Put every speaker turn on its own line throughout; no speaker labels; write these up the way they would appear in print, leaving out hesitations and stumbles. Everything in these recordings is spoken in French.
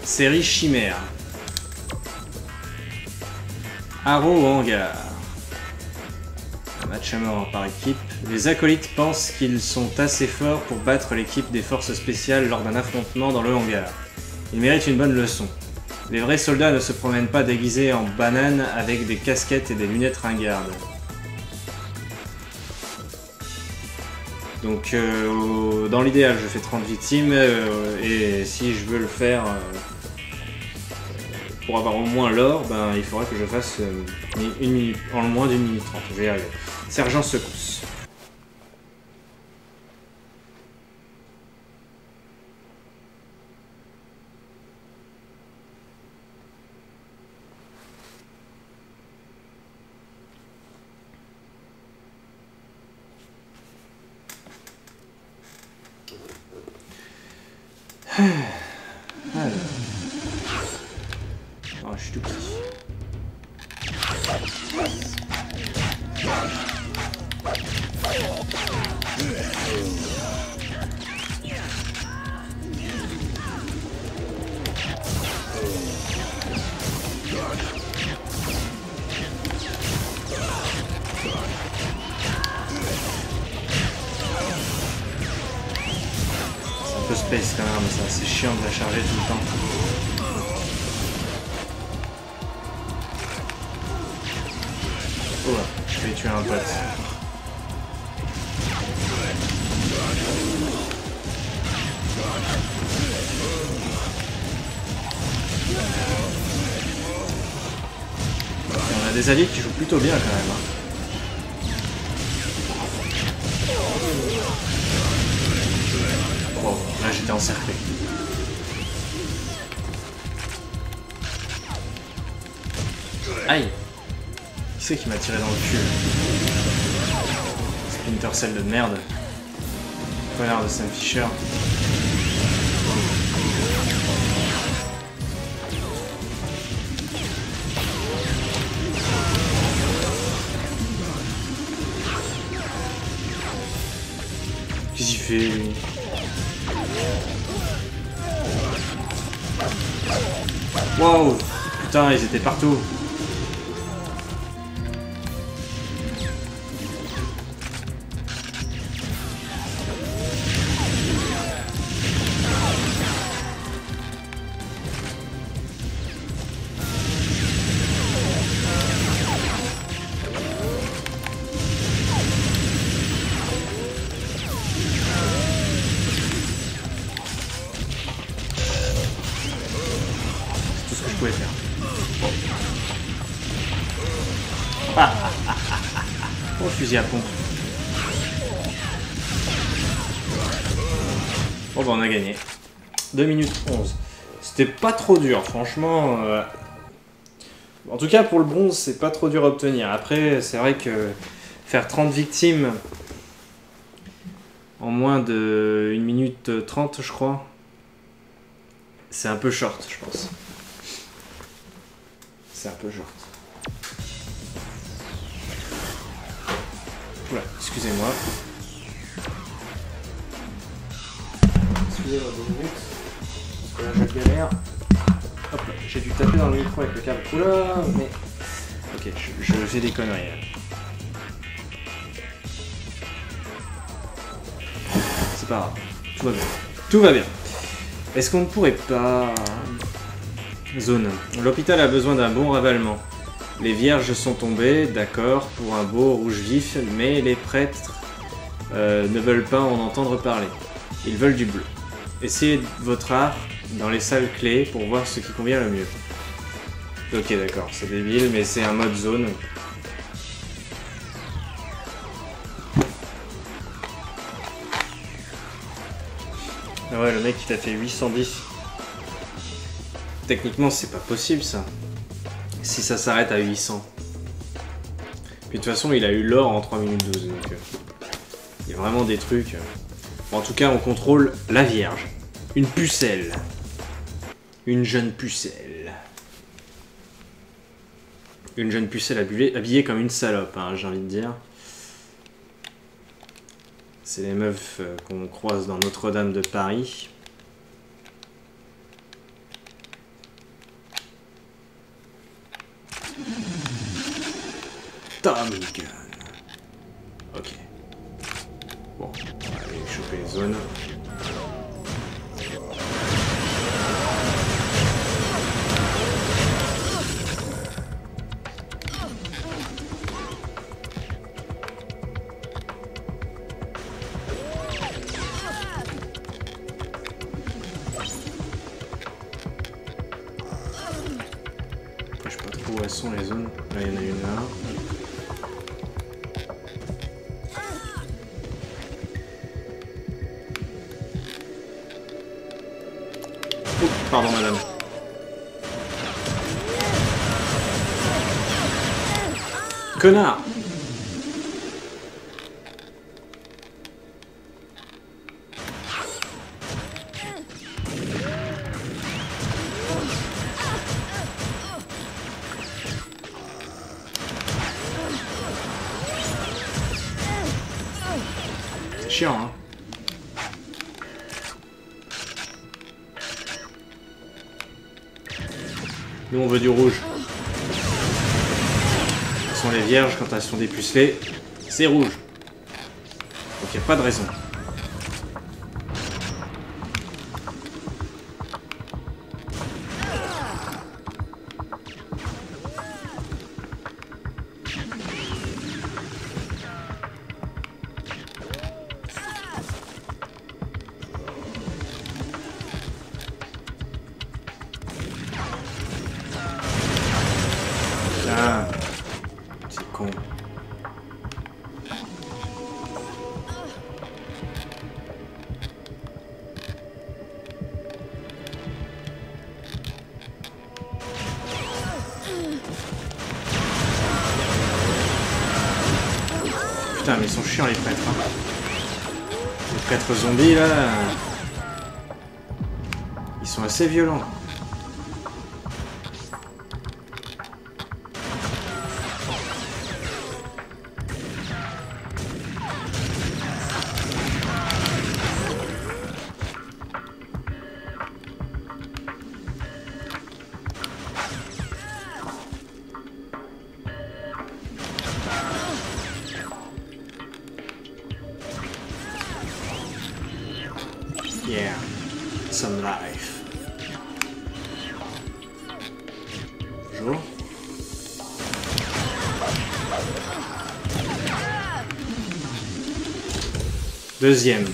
Série Chimère. Haro au hangar. Un match à mort par équipe. Les acolytes pensent qu'ils sont assez forts pour battre l'équipe des forces spéciales lors d'un affrontement dans le hangar. Ils méritent une bonne leçon. Les vrais soldats ne se promènent pas déguisés en bananes avec des casquettes et des lunettes ringardes. Donc dans l'idéal je fais 30 victimes et si je veux le faire pour avoir au moins l'or, ben, il faudra que je fasse une minute, en moins d'une minute 30, je vais y arriver. Sergent Secousse. Alors. Oh, je suis tout petit. C'est un peu space quand même, ça, c'est chiant de la charger tout le temps. Oh, je vais tuer un pote. Et on a des alliés qui jouent plutôt bien quand même. Wow, là j'étais encerclé. Aïe! Qui c'est qui m'a tiré dans le cul? Splinter Cell de merde. Connard de Sam Fisher. Qu'est-ce qu'il fait lui? Wow! Putain, ils étaient partout. Oh, fusil à pompe. Bon bah on a gagné. 2 minutes 11. C'était pas trop dur, franchement. En tout cas pour le bronze, c'est pas trop dur à obtenir. Après, c'est vrai que faire 30 victimes en moins de 1 minute 30, je crois, c'est un peu short, je pense. C'est un peu short. Oula, excusez-moi. Excusez-moi 2 minutes. Parce que là je galère. Hop là, j'ai dû taper dans le micro avec le câble. Oula, mais. Ok, je fais des conneries. C'est pas grave. Tout va bien. Tout va bien. Est-ce qu'on ne pourrait pas. Zone. L'hôpital a besoin d'un bon ravalement. Les vierges sont tombées, d'accord, pour un beau rouge vif, mais les prêtres ne veulent pas en entendre parler. Ils veulent du bleu. Essayez votre art dans les salles clés pour voir ce qui convient le mieux. Ok, d'accord, c'est débile, mais c'est un mode zone. Ah ouais, le mec il t'a fait 810. Techniquement, c'est pas possible ça. Si ça s'arrête à 800. Puis de toute façon, il a eu l'or en 3 minutes 12. Donc, il y a vraiment des trucs. Bon, en tout cas, on contrôle la Vierge. Une pucelle. Une jeune pucelle. Une jeune pucelle habillée comme une salope, hein, j'ai envie de dire. C'est les meufs qu'on croise dans Notre-Dame de Paris. Tommy Gun. Ok. Bon, on va aller choper les zones. Je sais pas trop où elles sont les zones. Là, il y en a une là. Oups, pardon madame. Connard! C'est chiant, hein? Nous on veut du rouge. Ce sont les vierges quand elles sont dépucelées. C'est rouge. Donc il n'y a pas de raison. Ah, c'est con. Putain, mais ils sont chiants les prêtres. Hein. Les prêtres zombies là, ils sont assez violents. Yeah, some life. Bonjour. Deuxième.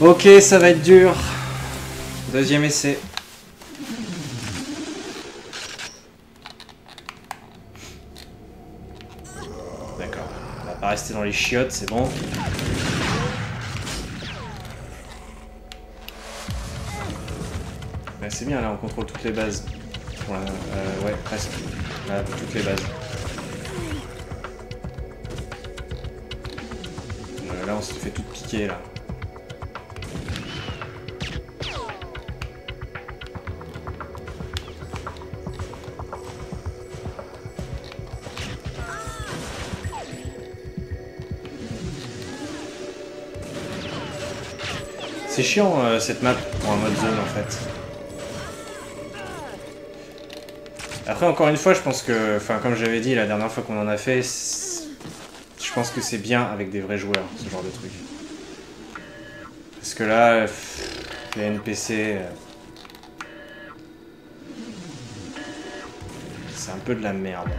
Ok, ça va être dur. Deuxième essai. D'accord. On va pas rester dans les chiottes, c'est bon. C'est bien, là on contrôle toutes les bases. Ouais, presque. Là, toutes les bases. Là on se fait tout piquer là. C'est chiant cette map pour un mode zone en fait. Après, encore une fois, je pense que, enfin, comme j'avais dit la dernière fois qu'on en a fait, je pense que c'est bien avec des vrais joueurs, ce genre de truc. Parce que là, les NPC, c'est un peu de la merde.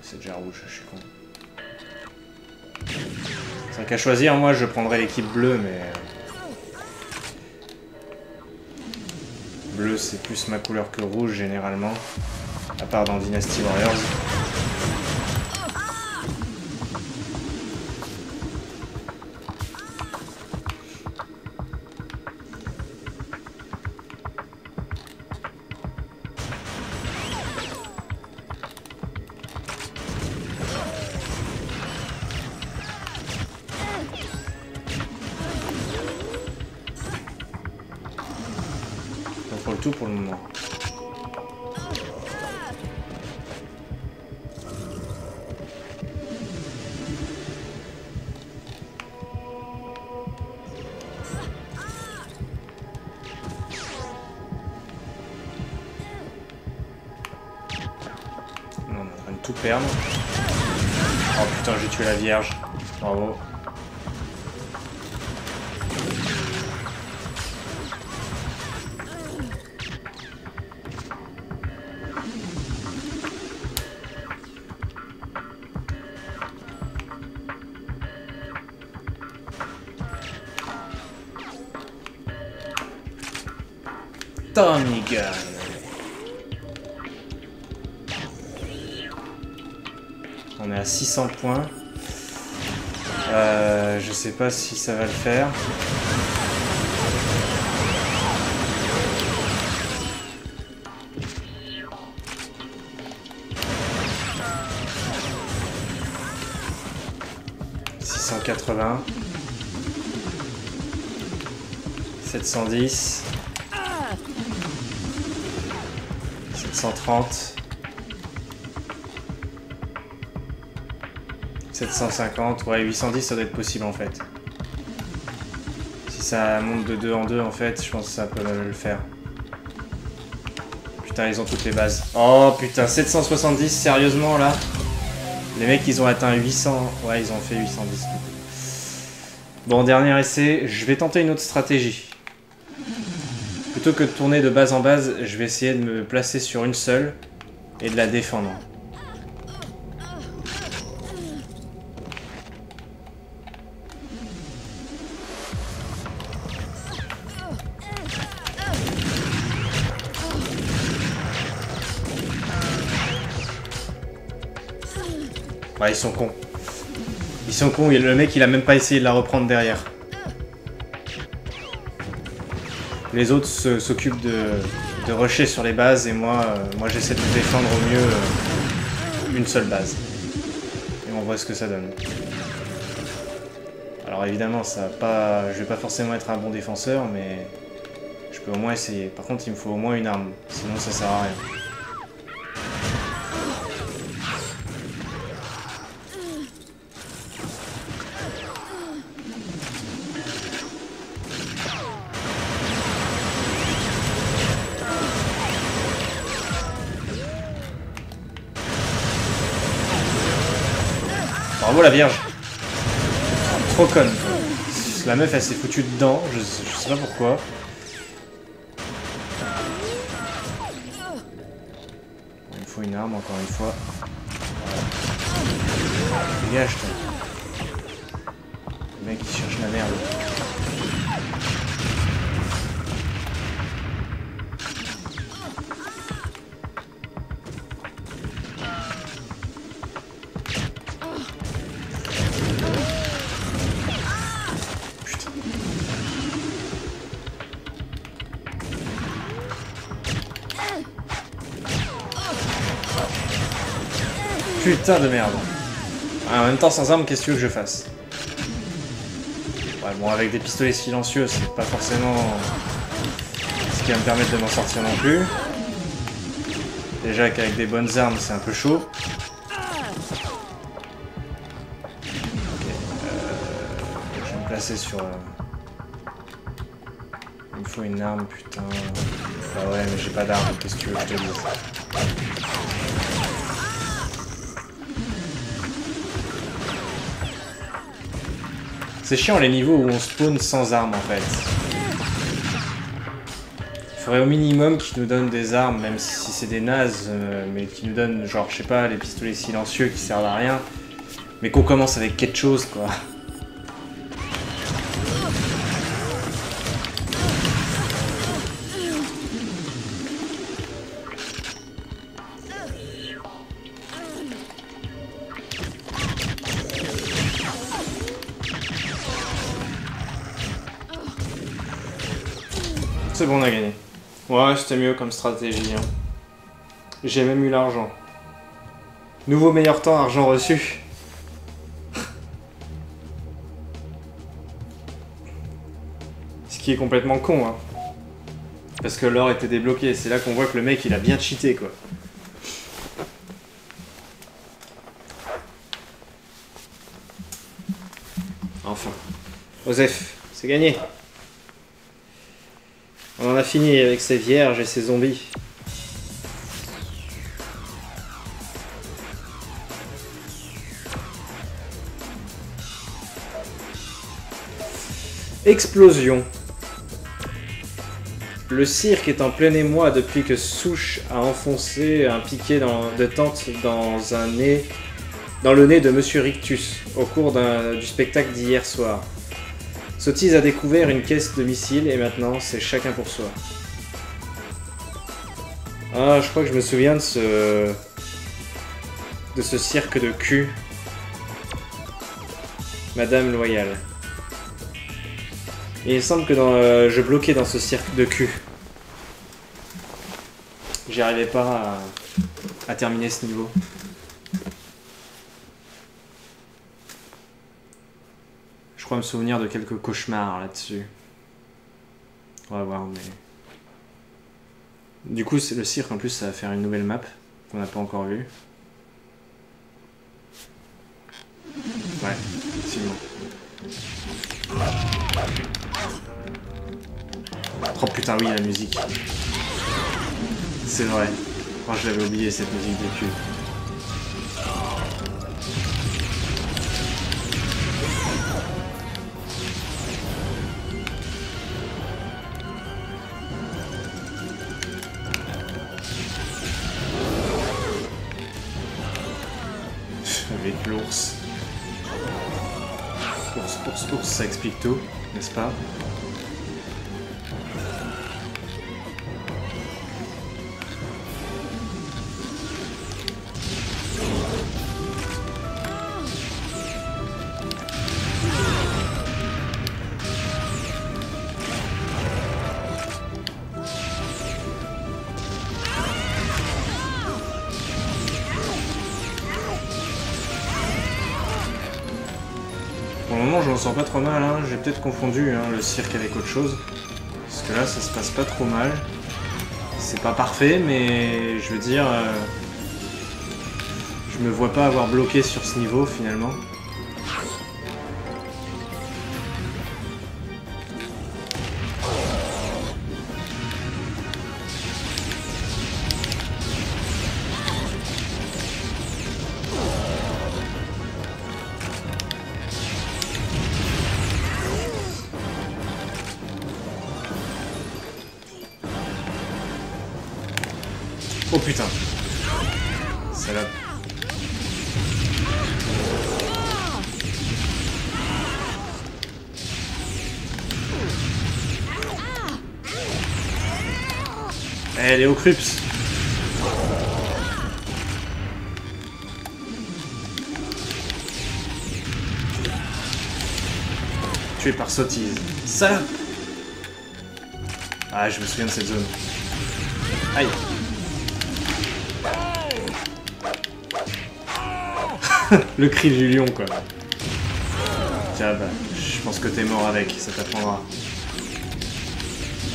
C'est déjà rouge, je suis con. C'est vrai qu'à choisir, moi, je prendrais l'équipe bleue, mais... Bleu, c'est plus ma couleur que rouge, généralement. À part dans Dynasty Warriors. On contrôle tout pour le moment. tout perdre. Oh putain, j'ai tué la vierge. Bravo. Tommy Gun. On est à 600 points. Je sais pas si ça va le faire. ...680... ...710... ...730... ...750... ...ouais, 810 ça doit être possible en fait. Si ça monte de 2 en 2 en fait, je pense que ça peut le faire. Putain, ils ont toutes les bases. Oh putain, 770, sérieusement là? Les mecs, ils ont atteint 800... Ouais, ils ont fait 810. Bon, dernier essai, je vais tenter une autre stratégie. Plutôt que de tourner de base en base, je vais essayer de me placer sur une seule et de la défendre. Ouais, ils sont cons. Ils sont cons, et le mec il a même pas essayé de la reprendre derrière. Les autres s'occupent de rusher sur les bases et moi j'essaie de défendre au mieux une seule base. Et on voit ce que ça donne. Alors évidemment, je vais pas forcément être un bon défenseur, mais je peux au moins essayer. Par contre, il me faut au moins une arme, sinon ça sert à rien. Bravo la vierge. Trop conne. La meuf elle s'est foutue dedans, je sais pas pourquoi. Il me faut une arme encore une fois. Dégage toi. Le mec il cherche la merde. Putain de merde. En même temps, sans arme, qu'est-ce que tu veux que je fasse? Ouais, bon, avec des pistolets silencieux, c'est pas forcément ce qui va me permettre de m'en sortir non plus. Déjà qu'avec des bonnes armes, c'est un peu chaud. Ok, je vais me placer sur... Il me faut une arme, putain. Bah ouais, mais j'ai pas d'arme, qu'est-ce que tu veux que je te dise? C'est chiant les niveaux où on spawn sans armes en fait. Il faudrait au minimum qu'ils nous donnent des armes, même si c'est des nazes, mais qu'ils nous donnent genre, je sais pas, les pistolets silencieux qui servent à rien. Mais qu'on commence avec quelque chose quoi. C'est bon, on a gagné. Ouais, c'était mieux comme stratégie. Hein. J'ai même eu l'argent. Nouveau meilleur temps, argent reçu. Ce qui est complètement con, hein. Parce que l'or était débloqué. C'est là qu'on voit que le mec, il a bien cheaté, quoi. Enfin. Osef, c'est gagné. On en a fini avec ces vierges et ces zombies. Explosion. Le cirque est en plein émoi depuis que Souche a enfoncé un piquet de tente dans le nez de Monsieur Rictus au cours du spectacle d'hier soir. Sottise a découvert une caisse de missiles et maintenant c'est chacun pour soi. Ah, je crois que je me souviens de ce cirque de cul. Madame Loyale. Et il semble que je bloquais dans ce cirque de cul. J'y arrivais pas à terminer ce niveau. Je crois me souvenir de quelques cauchemars là-dessus. On va voir, mais... Du coup, le cirque, en plus, ça va faire une nouvelle map qu'on n'a pas encore vue. Ouais, effectivement. Oh putain, oui, la musique. C'est vrai. Oh, je l'avais oublié, cette musique de cul. Avec l'ours. Ours, ça explique tout, n'est-ce pas? Pour le moment, je m'en sens pas trop mal, hein. J'ai peut-être confondu le cirque avec autre chose. Parce que là, ça se passe pas trop mal. C'est pas parfait, mais je veux dire... je me vois pas avoir bloqué sur ce niveau, finalement. Oh putain. Salope. Elle est au Crups. Tué par Sottise. Salope. Ah, je me souviens de cette zone. Aïe. Le cri du lion, quoi. Tiens, bah, je pense que t'es mort avec, ça t'apprendra.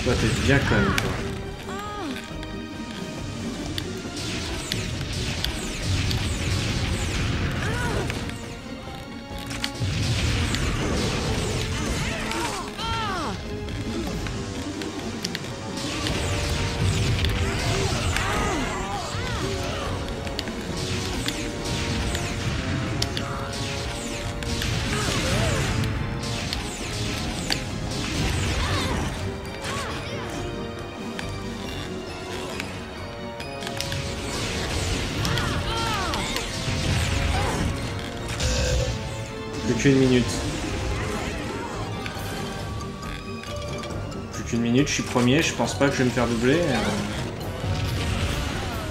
Toi, t'es bien conne, toi. Plus qu'une minute. Plus qu'une minute, je suis premier, je pense pas que je vais me faire doubler.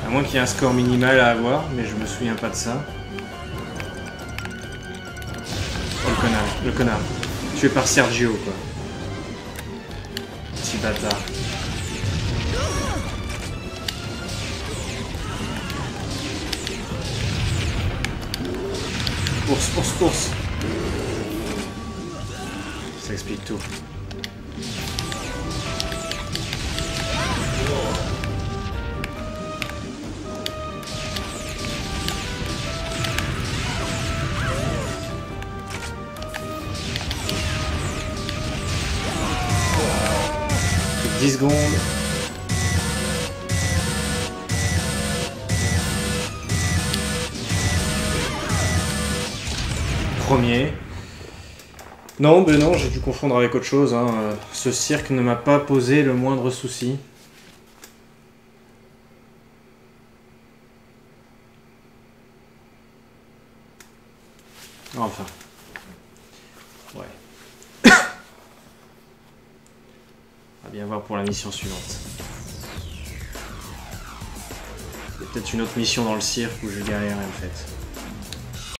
À moins qu'il y ait un score minimal à avoir, mais je me souviens pas de ça. Oh le connard. Tué par Sergio, quoi. Petit bâtard. Course. Ça explique tout. Plus que 10 secondes. Premier. Non, ben non, j'ai dû confondre avec autre chose. Hein. Ce cirque ne m'a pas posé le moindre souci. Enfin. Ouais. On va bien voir pour la mission suivante. Il y a peut-être une autre mission dans le cirque où je galère en fait.